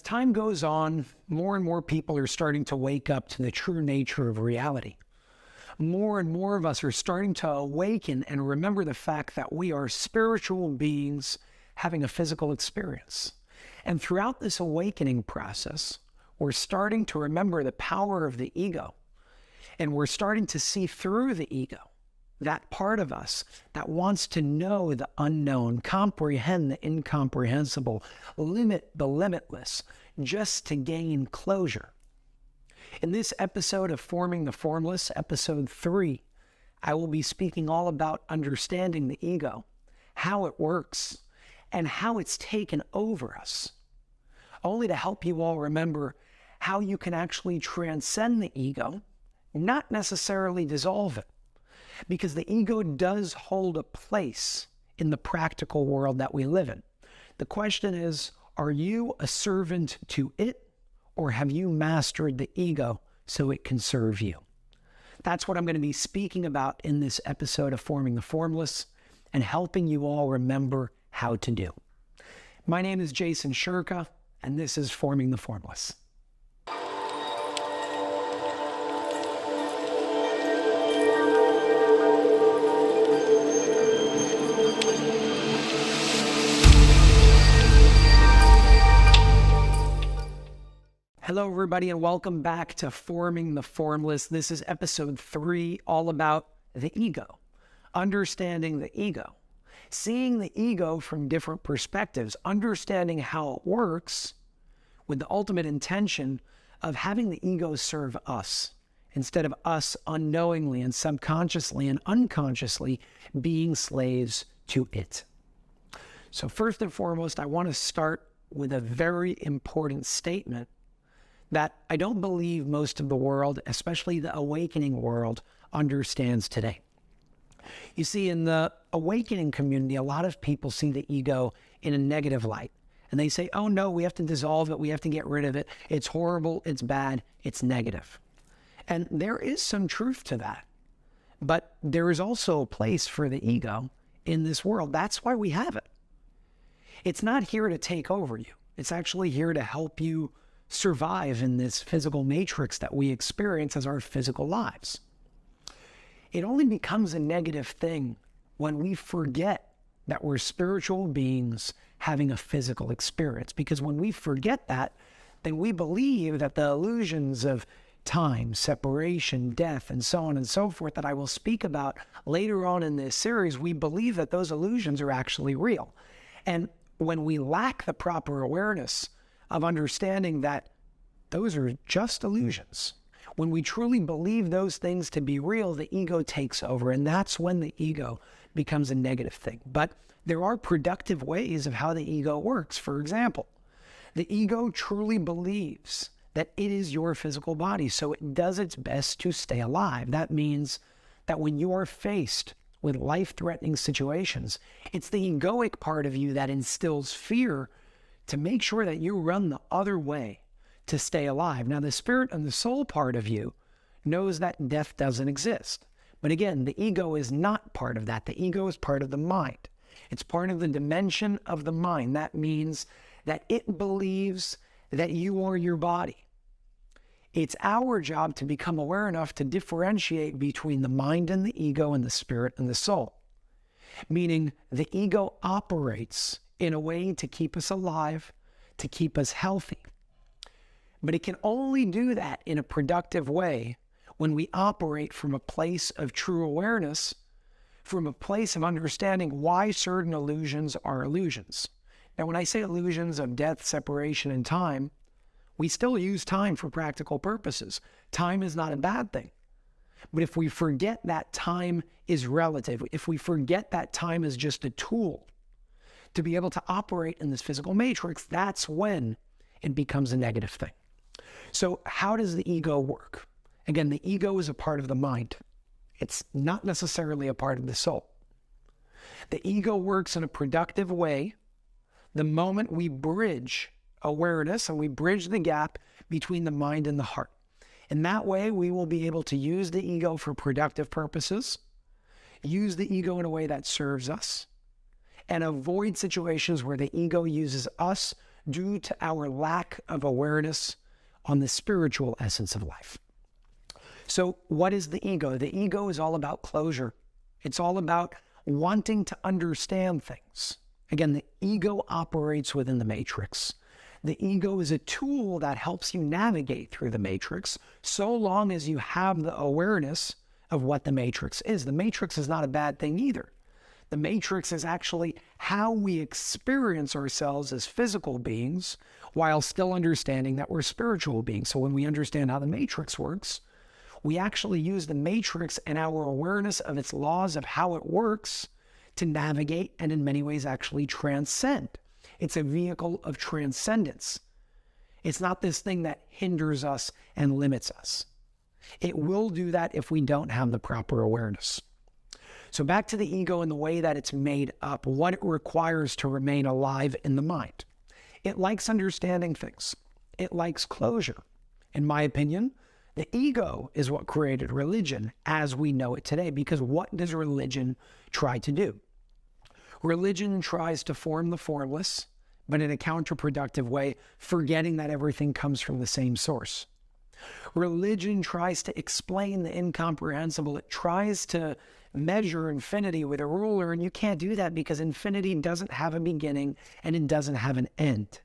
time goes on, more and more people are starting to wake up to the true nature of reality. More and more of us are starting to awaken and remember the fact that we are spiritual beings having a physical experience. And throughout this awakening process, we're starting to remember the power of the ego. And we're starting to see through the ego, that part of us that wants to know the unknown, comprehend the incomprehensible, limit the limitless, just to gain closure. In this episode of Forming the Formless, episode 3, I will be speaking all about understanding the ego, how it works, and how it's taken over us, only to help you all remember how you can actually transcend the ego, not necessarily dissolve it, because the ego does hold a place in the practical world that we live in. The question is, are you a servant to it, or have you mastered the ego so it can serve you? That's what I'm going to be speaking about in this episode of Forming the Formless and helping you all remember how to do. My name is Jason Shurka, and this is Forming the Formless. Hello, everybody, and welcome back to Forming the Formless. This is episode 3, all about the ego, understanding the ego, seeing the ego from different perspectives, understanding how it works with the ultimate intention of having the ego serve us instead of us unknowingly and subconsciously and unconsciously being slaves to it. So first and foremost, I want to start with a very important statement that I don't believe most of the world, especially the awakening world, understands today. You see, in the awakening community, a lot of people see the ego in a negative light. And they say, oh no, we have to dissolve it, we have to get rid of it, it's horrible, it's bad, it's negative. And there is some truth to that. But there is also a place for the ego in this world. That's why we have it. It's not here to take over you. It's actually here to help you survive in this physical matrix that we experience as our physical lives. It only becomes a negative thing when we forget that we're spiritual beings having a physical experience. Because when we forget that, then we believe that the illusions of time, separation, death, and so on and so forth that I will speak about later on in this series, we believe that those illusions are actually real. And when we lack the proper awareness of understanding that those are just illusions, when we truly believe those things to be real, the ego takes over, and that's when the ego becomes a negative thing. But there are productive ways of how the ego works. For example, the ego truly believes that it is your physical body, so it does its best to stay alive. That means that when you are faced with life-threatening situations, it's the egoic part of you that instills fear to make sure that you run the other way to stay alive. Now, the spirit and the soul part of you knows that death doesn't exist. But again, the ego is not part of that. The ego is part of the mind. It's part of the dimension of the mind. That means that it believes that you are your body. It's our job to become aware enough to differentiate between the mind and the ego and the spirit and the soul. Meaning the ego operates in a way to keep us alive, to keep us healthy. But it can only do that in a productive way when we operate from a place of true awareness, from a place of understanding why certain illusions are illusions. Now, when I say illusions of death, separation, and time, we still use time for practical purposes. Time is not a bad thing. But if we forget that time is relative, if we forget that time is just a tool to be able to operate in this physical matrix, that's when it becomes a negative thing. So how does the ego work? Again, the ego is a part of the mind. It's not necessarily a part of the soul. The ego works in a productive way the moment we bridge awareness and we bridge the gap between the mind and the heart. In that way, we will be able to use the ego for productive purposes, use the ego in a way that serves us, and avoid situations where the ego uses us due to our lack of awareness on the spiritual essence of life. So what is the ego? The ego is all about closure. It's all about wanting to understand things. Again, the ego operates within the matrix. The ego is a tool that helps you navigate through the matrix so long as you have the awareness of what the matrix is. The matrix is not a bad thing either. The matrix is actually how we experience ourselves as physical beings while still understanding that we're spiritual beings. So when we understand how the matrix works, we actually use the matrix and our awareness of its laws of how it works to navigate and in many ways actually transcend. It's a vehicle of transcendence. It's not this thing that hinders us and limits us. It will do that if we don't have the proper awareness. So back to the ego and the way that it's made up, what it requires to remain alive in the mind. It likes understanding things. It likes closure. In my opinion, the ego is what created religion as we know it today, because what does religion try to do? Religion tries to form the formless, but in a counterproductive way, forgetting that everything comes from the same source. Religion tries to explain the incomprehensible. It tries to measure infinity with a ruler, and you can't do that because infinity doesn't have a beginning and it doesn't have an end.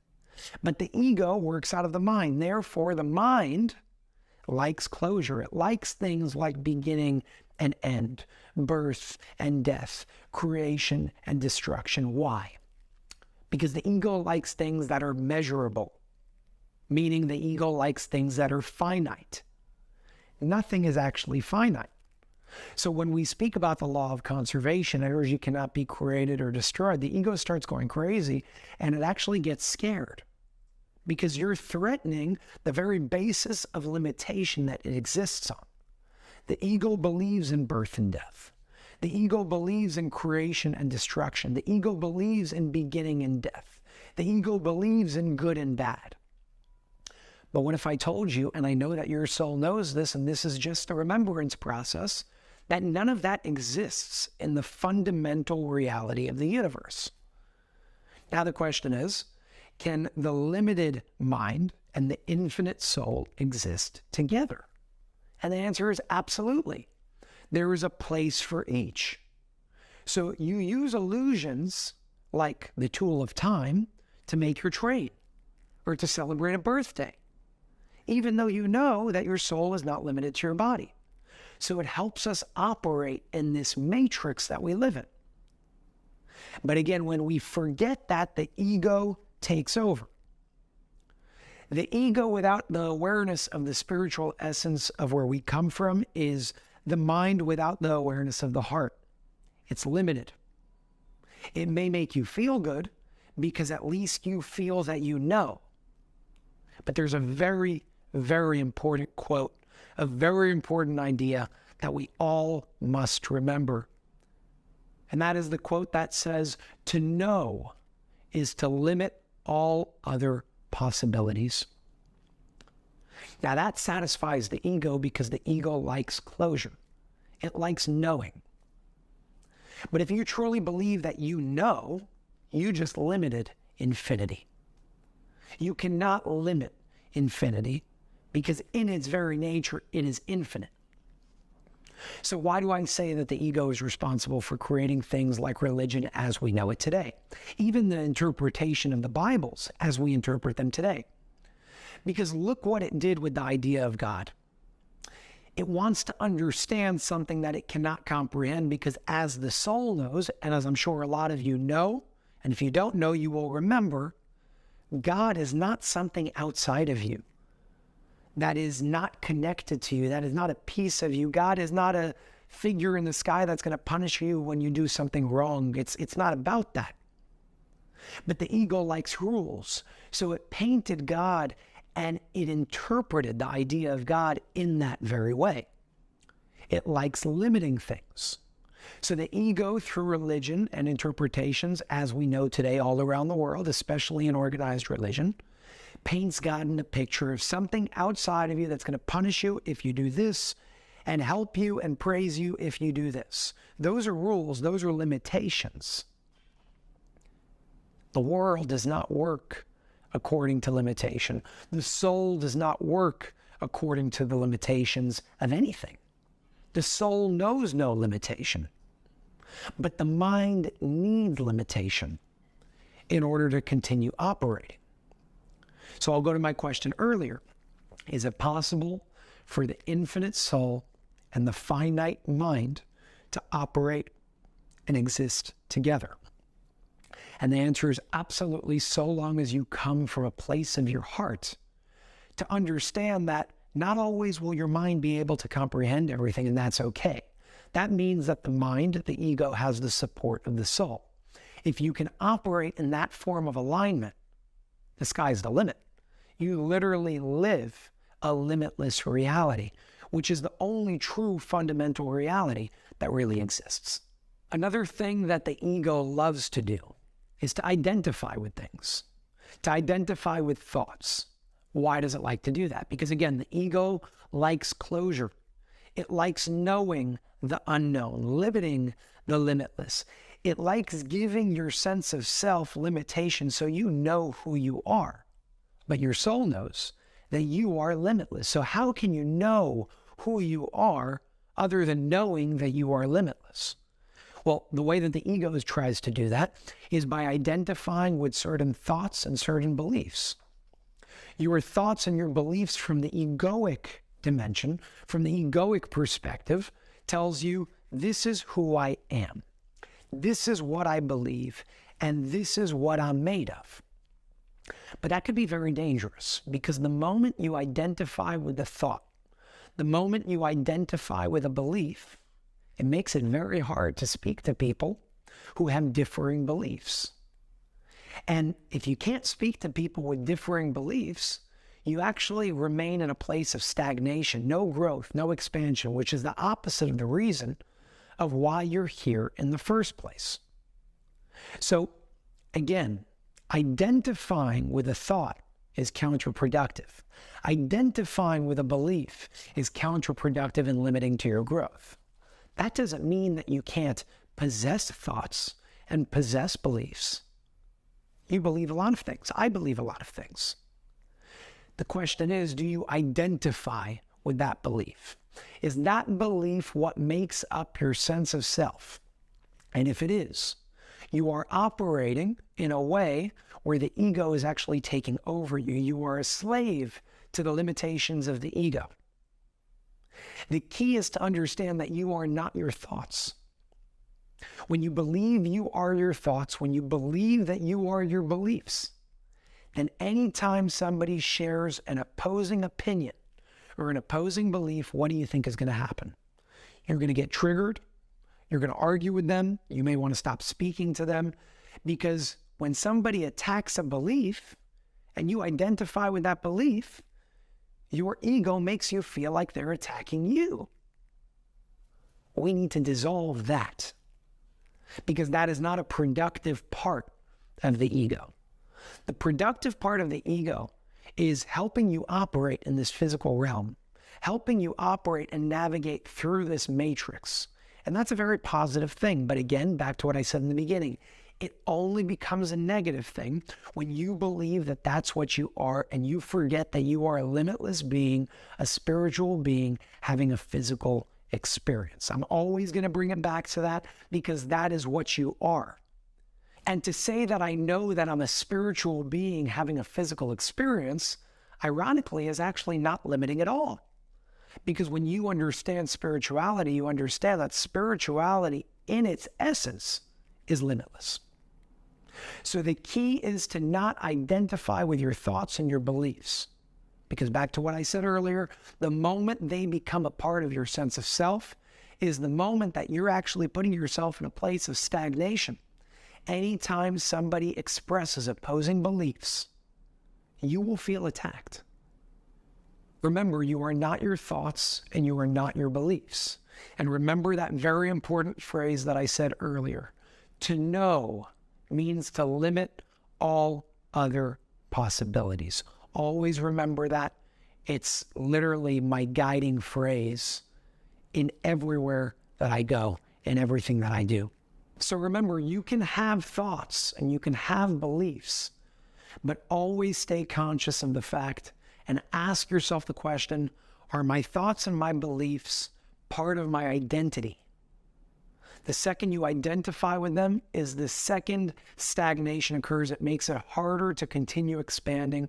But the ego works out of the mind. Therefore, the mind likes closure. It likes things like beginning and end, birth and death, creation and destruction. Why? Because the ego likes things that are measurable, meaning the ego likes things that are finite. Nothing is actually finite. So when we speak about the law of conservation, energy cannot be created or destroyed, the ego starts going crazy and it actually gets scared because you're threatening the very basis of limitation that it exists on. The ego believes in birth and death. The ego believes in creation and destruction. The ego believes in beginning and death. The ego believes in good and bad. But what if I told you, and I know that your soul knows this, and this is just a remembrance process, that none of that exists in the fundamental reality of the universe? Now the question is, can the limited mind and the infinite soul exist together? And the answer is absolutely. There is a place for each. So you use illusions like the tool of time to make your trade or to celebrate a birthday, even though you know that your soul is not limited to your body. So it helps us operate in this matrix that we live in. But again, when we forget that, the ego takes over. The ego, without the awareness of the spiritual essence of where we come from, is the mind without the awareness of the heart. It's limited. It may make you feel good because at least you feel that you know. But there's a very, very important quote, a very important idea that we all must remember. And that is the quote that says, "To know is to limit all other possibilities." Now that satisfies the ego because the ego likes closure. It likes knowing. But if you truly believe that you know, you just limited infinity. You cannot limit infinity because in its very nature, it is infinite. So why do I say that the ego is responsible for creating things like religion as we know it today? Even the interpretation of the Bibles as we interpret them today. Because look what it did with the idea of God. It wants to understand something that it cannot comprehend because as the soul knows, and as I'm sure a lot of you know, and if you don't know, you will remember, God is not something outside of you. That is not connected to you. That is not a piece of you. God is not a figure in the sky that's going to punish you when you do something wrong. It's not about that. But the ego likes rules. So it painted God and it interpreted the idea of God in that very way. It likes limiting things. So the ego, through religion and interpretations, as we know today all around the world, especially in organized religion, paints God in a picture of something outside of you that's going to punish you if you do this and help you and praise you if you do this. Those are rules. Those are limitations. The world does not work according to limitation. The soul does not work according to the limitations of anything. The soul knows no limitation. But the mind needs limitation in order to continue operating. So I'll go to my question earlier. Is it possible for the infinite soul and the finite mind to operate and exist together? And the answer is absolutely, so long as you come from a place of your heart to understand that not always will your mind be able to comprehend everything, and that's okay. That means that the mind, the ego, has the support of the soul. If you can operate in that form of alignment, the sky's the limit. You literally live a limitless reality, which is the only true fundamental reality that really exists. Another thing that the ego loves to do is to identify with things, to identify with thoughts. Why does it like to do that? Because again, the ego likes closure. It likes knowing the unknown, limiting the limitless. It likes giving your sense of self limitation so you know who you are. But your soul knows that you are limitless. So how can you know who you are other than knowing that you are limitless? Well, the way that the ego tries to do that is by identifying with certain thoughts and certain beliefs. Your thoughts and your beliefs from the egoic dimension, from the egoic perspective, tells you this is who I am. This is what I believe, and this is what I'm made of. But that could be very dangerous, because the moment you identify with the thought, the moment you identify with a belief, it makes it very hard to speak to people who have differing beliefs. And if you can't speak to people with differing beliefs, you actually remain in a place of stagnation, no growth, no expansion, which is the opposite of the reason of why you're here in the first place. So again, identifying with a thought is counterproductive. Identifying with a belief is counterproductive and limiting to your growth. That doesn't mean that you can't possess thoughts and possess beliefs. You believe a lot of things. I believe a lot of things. The question is, do you identify with that belief? Is that belief what makes up your sense of self? And if it is, you are operating in a way where the ego is actually taking over you. You are a slave to the limitations of the ego. The key is to understand that you are not your thoughts. When you believe you are your thoughts, when you believe that you are your beliefs, then anytime somebody shares an opposing opinion or an opposing belief, what do you think is going to happen? You're going to get triggered. You're going to argue with them. You may want to stop speaking to them, because when somebody attacks a belief and you identify with that belief, your ego makes you feel like they're attacking you. We need to dissolve that, because that is not a productive part of the ego. The productive part of the ego is helping you operate in this physical realm, helping you operate and navigate through this matrix. And that's a very positive thing. But again, back to what I said in the beginning, it only becomes a negative thing when you believe that that's what you are, and you forget that you are a limitless being, a spiritual being having a physical experience. I'm always going to bring it back to that, because that is what you are. And to say that I know that I'm a spiritual being having a physical experience, ironically, is actually not limiting at all. Because when you understand spirituality, you understand that spirituality in its essence is limitless. So the key is to not identify with your thoughts and your beliefs. Because back to what I said earlier, the moment they become a part of your sense of self is the moment that you're actually putting yourself in a place of stagnation. Anytime somebody expresses opposing beliefs, you will feel attacked. Remember, you are not your thoughts and you are not your beliefs. And remember that very important phrase that I said earlier. To know means to limit all other possibilities. Always remember that. It's literally my guiding phrase in everywhere that I go, in everything that I do. So remember, you can have thoughts and you can have beliefs, But always stay conscious of the fact and ask yourself the question, are my thoughts and my beliefs part of my identity? The second you identify with them is the second stagnation occurs. It makes it harder to continue expanding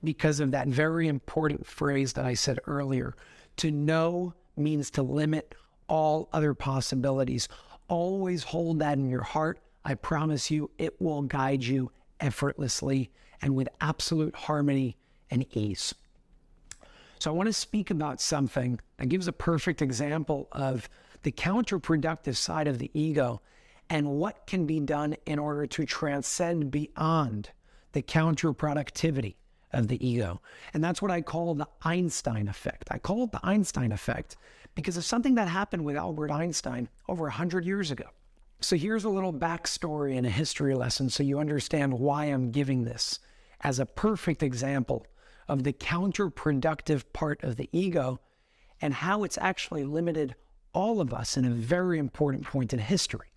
because of that very important phrase that I said earlier. To know means to limit all other possibilities. Always hold that in your heart. I promise you, it will guide you effortlessly and with absolute harmony and ease. So I want to speak about something that gives a perfect example of the counterproductive side of the ego and what can be done in order to transcend beyond the counterproductivity of the ego. And that's what I call the Einstein effect. I call it the Einstein effect because of something that happened with Albert Einstein over 100 years ago. So here's a little backstory and a history lesson so you understand why I'm giving this as a perfect example of the counterproductive part of the ego and how it's actually limited all of us in a very important point in history.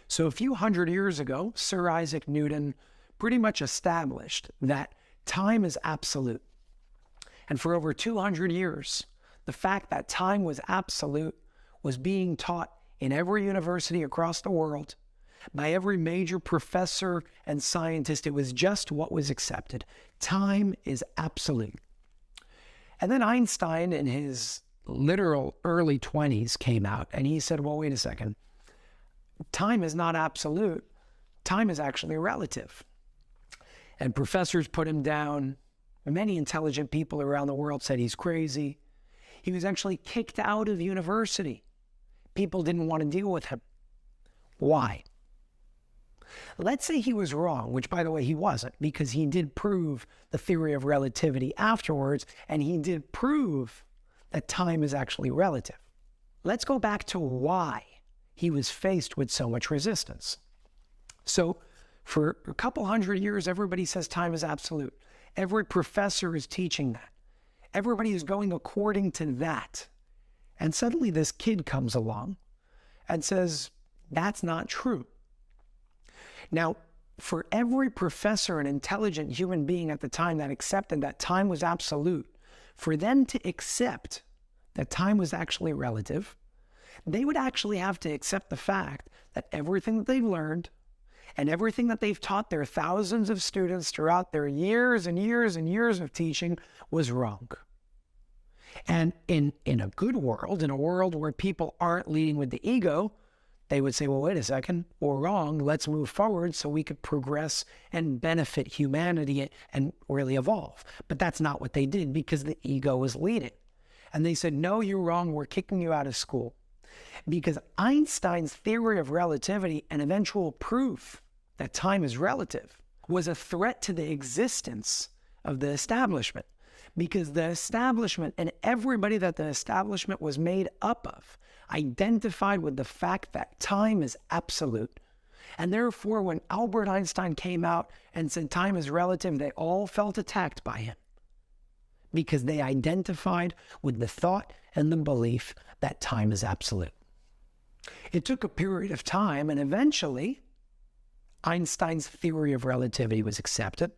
So a few hundred years ago, Sir Isaac Newton pretty much established that time is absolute. And for over 200 years, the fact that time was absolute was being taught in every university across the world by every major professor and scientist. It was just what was accepted. Time is absolute. And then Einstein, in his literal early 20s, came out and he said, well, wait a second. Time is not absolute. Time is actually relative. And professors put him down. Many intelligent people around the world said he's crazy. He was actually kicked out of university. People didn't want to deal with him. Why? Let's say he was wrong, which, by the way, he wasn't, because he did prove the theory of relativity afterwards, and he did prove that time is actually relative. Let's go back to why he was faced with so much resistance. So for a couple hundred years, everybody says time is absolute. Every professor is teaching that. Everybody is going according to that. And suddenly this kid comes along and says, that's not true. Now, for every professor and intelligent human being at the time that accepted that time was absolute, for them to accept that time was actually relative, they would actually have to accept the fact that everything that they've learned and everything that they've taught their thousands of students throughout their years and years and years of teaching was wrong. And in a good world, in a world where people aren't leading with the ego, they would say, well, wait a second, we're wrong. Let's move forward so we could progress and benefit humanity and really evolve. But that's not what they did because the ego was leading. And they said, no, you're wrong. We're kicking you out of school. Because Einstein's theory of relativity and eventual proof that time is relative was a threat to the existence of the establishment. Because the establishment and everybody that the establishment was made up of identified with the fact that time is absolute. And therefore, when Albert Einstein came out and said time is relative, they all felt attacked by him because they identified with the thought and the belief that time is absolute. It took a period of time, and eventually, Einstein's theory of relativity was accepted.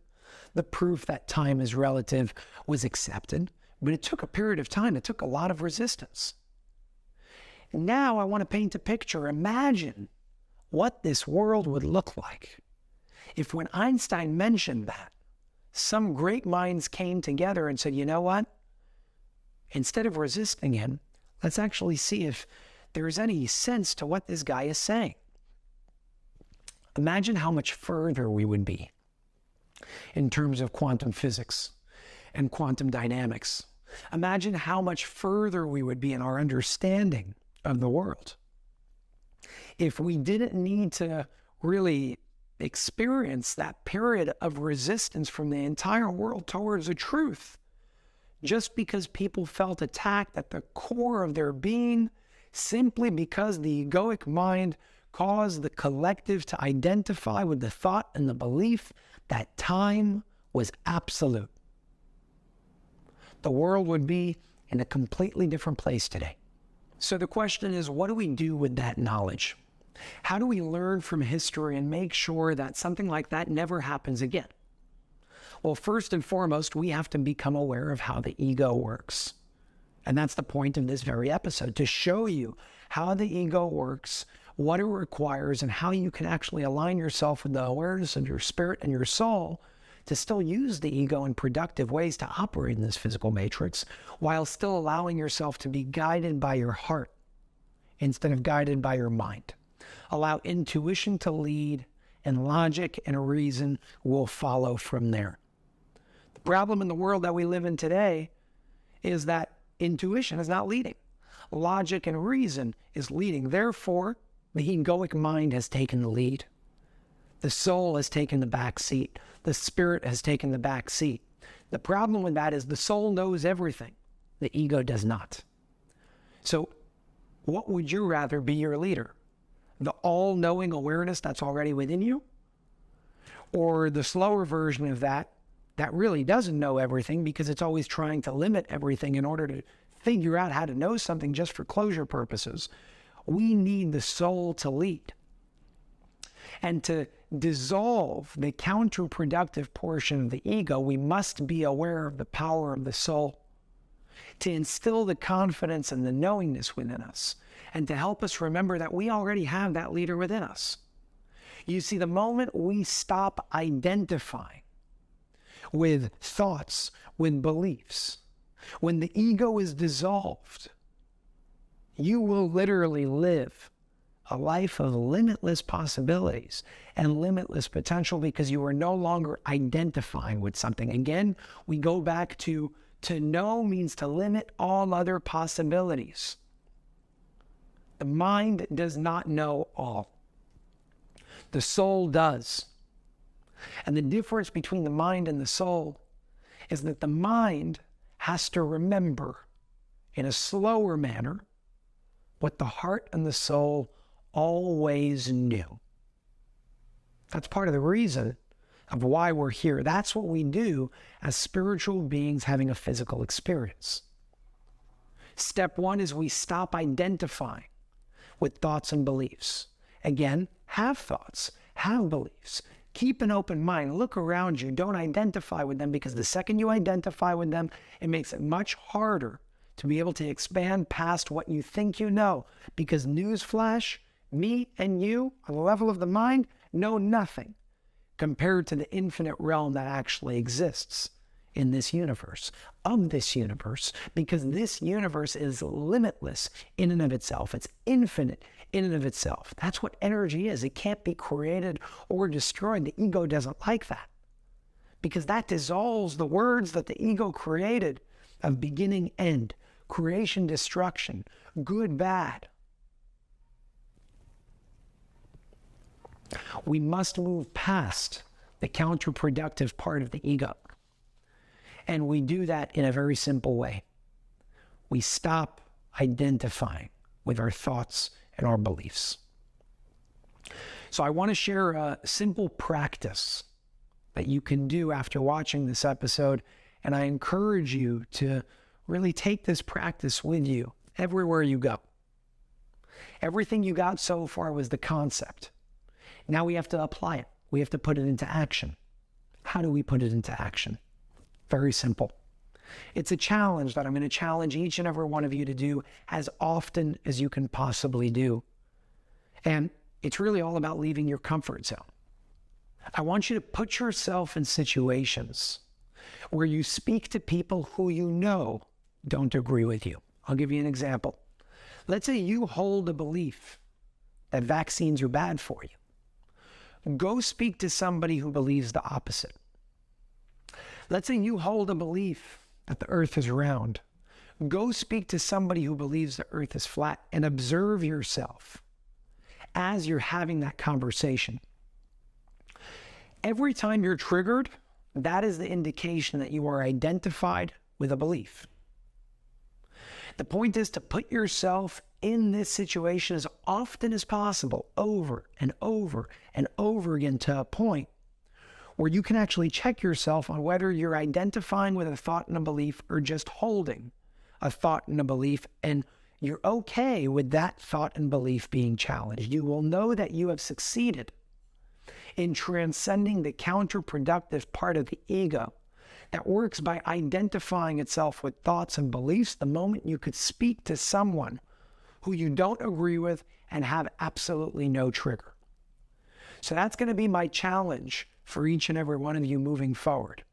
The proof that time is relative was accepted, but it took a period of time. It took a lot of resistance. Now I want to paint a picture. Imagine what this world would look like if when Einstein mentioned that, some great minds came together and said, you know what? Instead of resisting him, let's actually see if there's any sense to what this guy is saying. Imagine how much further we would be in terms of quantum physics and quantum dynamics. Imagine how much further we would be in our understanding of the world if we didn't need to really experience that period of resistance from the entire world towards the truth, just because people felt attacked at the core of their being, simply because the egoic mind caused the collective to identify with the thought and the belief that time was absolute. The world would be in a completely different place today. So the question is, what do we do with that knowledge? How do we learn from history and make sure that something like that never happens again? Well, first and foremost, we have to become aware of how the ego works. And that's the point of this very episode, to show you how the ego works, what it requires, and how you can actually align yourself with the awareness of your spirit and your soul to still use the ego in productive ways to operate in this physical matrix, while still allowing yourself to be guided by your heart instead of guided by your mind. Allow intuition to lead, and logic and reason will follow from there. The problem in the world that we live in today is that intuition is not leading. Logic and reason is leading. Therefore, the egoic mind has taken the lead. The soul has taken the back seat. The spirit has taken the back seat. The problem with that is the soul knows everything. The ego does not. So what would you rather be your leader? The all-knowing awareness that's already within you? Or the slower version of that really doesn't know everything because it's always trying to limit everything in order to figure out how to know something just for closure purposes? We need the soul to lead. And to dissolve the counterproductive portion of the ego, we must be aware of the power of the soul to instill the confidence and the knowingness within us, and to help us remember that we already have that leader within us. You see, the moment we stop identifying with thoughts, with beliefs, when the ego is dissolved, you will literally live a life of limitless possibilities and limitless potential, because you are no longer identifying with something. Again, we go back to know means to limit all other possibilities. The mind does not know all. The soul does. And the difference between the mind and the soul is that the mind has to remember in a slower manner what the heart and the soul always knew. That's part of the reason of why we're here. That's what we do as spiritual beings having a physical experience. Step one is we stop identifying with thoughts and beliefs. Again, have thoughts, have beliefs. Keep an open mind. Look around you. Don't identify with them, because the second you identify with them, it makes it much harder to be able to expand past what you think you know. Because newsflash, me and you, on the level of the mind, know nothing compared to the infinite realm that actually exists in this universe, of this universe, because this universe is limitless in and of itself. It's infinite in and of itself. That's what energy is. It can't be created or destroyed. The ego doesn't like that, because that dissolves the words that the ego created of beginning, end, creation, destruction, good, bad. We must move past the counterproductive part of the ego. And we do that in a very simple way. We stop identifying with our thoughts and our beliefs. So I want to share a simple practice that you can do after watching this episode. And I encourage you to really take this practice with you everywhere you go. Everything you got so far was the concept. Now we have to apply it. We have to put it into action. How do we put it into action? Very simple. It's a challenge that I'm going to challenge each and every one of you to do as often as you can possibly do. And it's really all about leaving your comfort zone. I want you to put yourself in situations where you speak to people who you know don't agree with you. I'll give you an example. Let's say you hold a belief that vaccines are bad for you. Go speak to somebody who believes the opposite. Let's say you hold a belief that the earth is round. Go speak to somebody who believes the earth is flat, and observe yourself as you're having that conversation. Every time you're triggered, that is the indication that you are identified with a belief. The point is to put yourself in this situation as often as possible, over and over and over again, to a point where you can actually check yourself on whether you're identifying with a thought and a belief, or just holding a thought and a belief, and you're okay with that thought and belief being challenged. You will know that you have succeeded in transcending the counterproductive part of the ego that works by identifying itself with thoughts and beliefs the moment you could speak to someone who you don't agree with and have absolutely no trigger. So that's going to be my challenge for each and every one of you moving forward.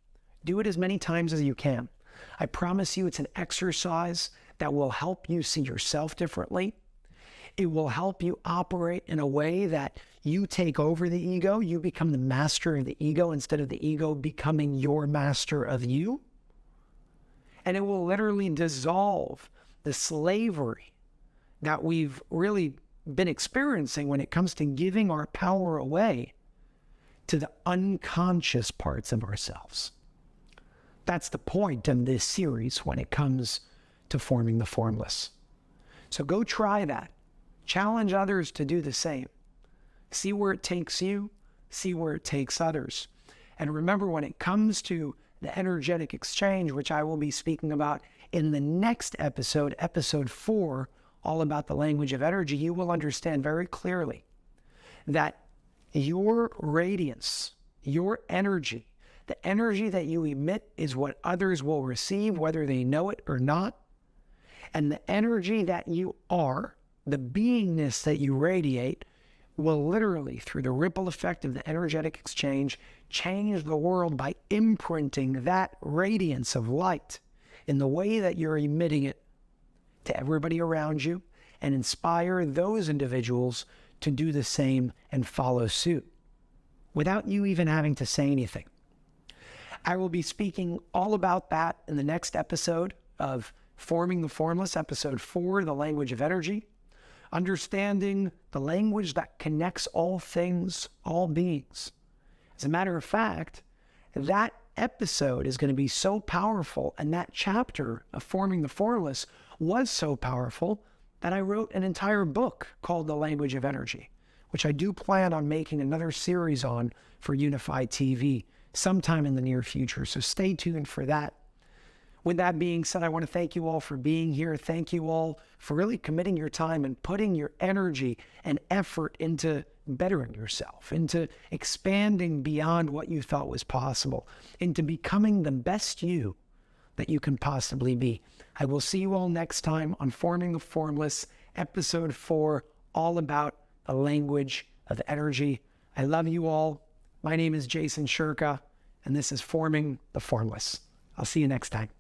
Do it as many times as you can. I promise you it's an exercise that will help you see yourself differently. It will help you operate in a way that you take over the ego. You become the master of the ego instead of the ego becoming your master of you. And it will literally dissolve the slavery that we've really been experiencing when it comes to giving our power away to the unconscious parts of ourselves. That's the point of this series when it comes to forming the formless. So go try that. Challenge others to do the same. See where it takes you, see where it takes others. And remember, when it comes to the energetic exchange, which I will be speaking about in the next episode, episode 4, all about the language of energy, you will understand very clearly that your radiance, your energy, the energy that you emit is what others will receive, whether they know it or not. And the energy that you are, the beingness that you radiate, will literally, through the ripple effect of the energetic exchange, change the world by imprinting that radiance of light in the way that you're emitting it to everybody around you, and inspire those individuals to do the same and follow suit without you even having to say anything. I will be speaking all about that in the next episode of Forming the Formless, episode 4, the language of energy, understanding the language that connects all things, all beings. As a matter of fact, that episode is going to be so powerful, and that chapter of Forming the Formless was so powerful that I wrote an entire book called The Language of Energy, which I do plan on making another series on for Unified TV sometime in the near future. So stay tuned for that. With that being said, I want to thank you all for being here. Thank you all for really committing your time and putting your energy and effort into bettering yourself, into expanding beyond what you thought was possible, into becoming the best you that you can possibly be. I will see you all next time on Forming the Formless, episode 4, all about the language of energy. I love you all. My name is Jason Shurka, and this is Forming the Formless. I'll see you next time.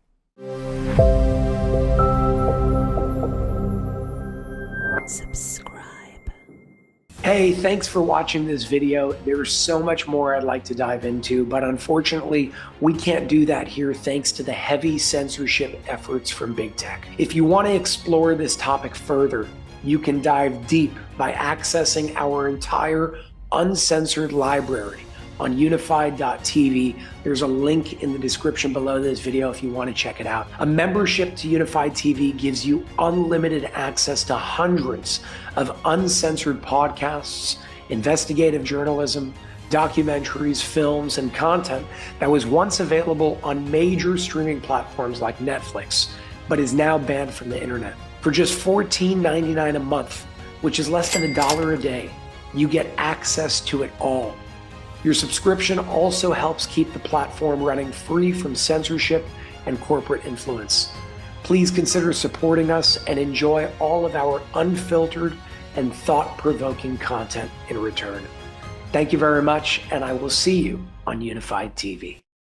Subscribe. Hey, thanks for watching this video. There's so much more I'd like to dive into, but unfortunately, we can't do that here thanks to the heavy censorship efforts from big tech. If you want to explore this topic further, you can dive deep by accessing our entire uncensored library on unified.tv. There's a link in the description below this video if you want to check it out. A membership to Unified TV gives you unlimited access to hundreds of uncensored podcasts, investigative journalism, documentaries, films, and content that was once available on major streaming platforms like Netflix, but is now banned from the internet. For just $14.99 a month, which is less than $1 a day, you get access to it all. Your subscription also helps keep the platform running free from censorship and corporate influence. Please consider supporting us and enjoy all of our unfiltered and thought-provoking content in return. Thank you very much, and I will see you on Unified TV.